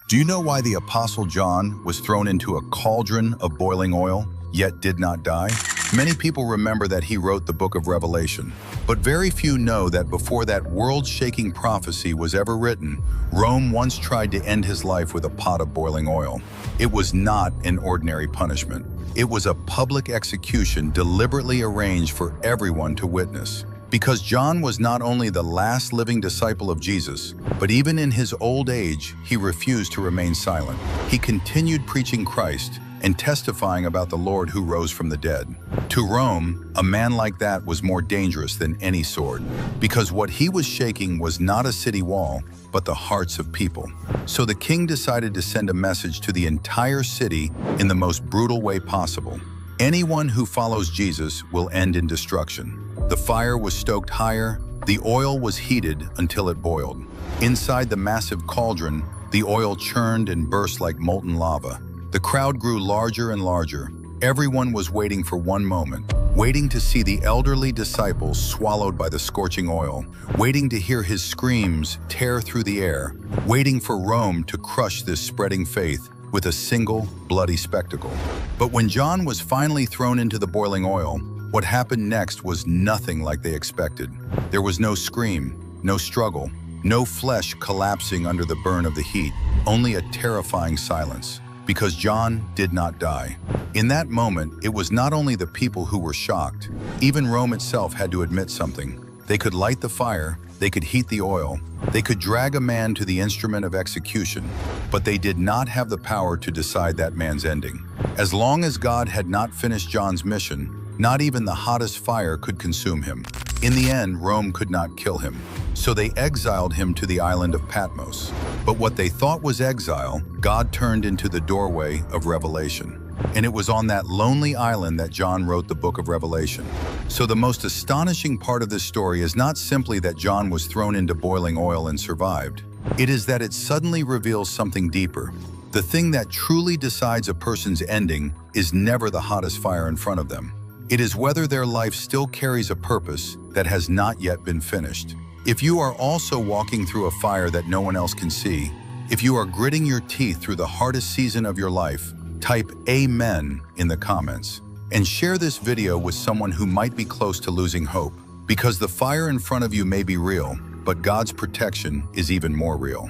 Do you know why the Apostle John was thrown into a cauldron of boiling oil, yet did not die? Many people remember that he wrote the book of Revelation, but very few know that before that world-shaking prophecy was ever written, Rome once tried to end his life with a pot of boiling oil. It was not an ordinary punishment. It was a public execution deliberately arranged for everyone to witness. Because John was not only the last living disciple of Jesus, but even in his old age, he refused to remain silent. He continued preaching Christ and testifying about the Lord who rose from the dead. To Rome, a man like that was more dangerous than any sword, because what he was shaking was not a city wall, but the hearts of people. So the king decided to send a message to the entire city in the most brutal way possible. Anyone who follows Jesus will end in destruction. The fire was stoked higher, the oil was heated until it boiled. Inside the massive cauldron, the oil churned and burst like molten lava. The crowd grew larger and larger. Everyone was waiting for one moment, waiting to see the elderly disciple swallowed by the scorching oil, waiting to hear his screams tear through the air, waiting for Rome to crush this spreading faith with a single bloody spectacle. But when John was finally thrown into the boiling oil, what happened next was nothing like they expected. There was no scream, no struggle, no flesh collapsing under the burn of the heat, only a terrifying silence, because John did not die. In that moment, it was not only the people who were shocked. Even Rome itself had to admit something. They could light the fire, they could heat the oil, they could drag a man to the instrument of execution, but they did not have the power to decide that man's ending. As long as God had not finished John's mission, not even the hottest fire could consume him. In the end, Rome could not kill him, so they exiled him to the island of Patmos. But what they thought was exile, God turned into the doorway of revelation. And it was on that lonely island that John wrote the book of Revelation. So the most astonishing part of this story is not simply that John was thrown into boiling oil and survived. It is that it suddenly reveals something deeper. The thing that truly decides a person's ending is never the hottest fire in front of them. It is whether their life still carries a purpose that has not yet been finished. If you are also walking through a fire that no one else can see, if you are gritting your teeth through the hardest season of your life, type Amen in the comments and share this video with someone who might be close to losing hope, because the fire in front of you may be real, but God's protection is even more real.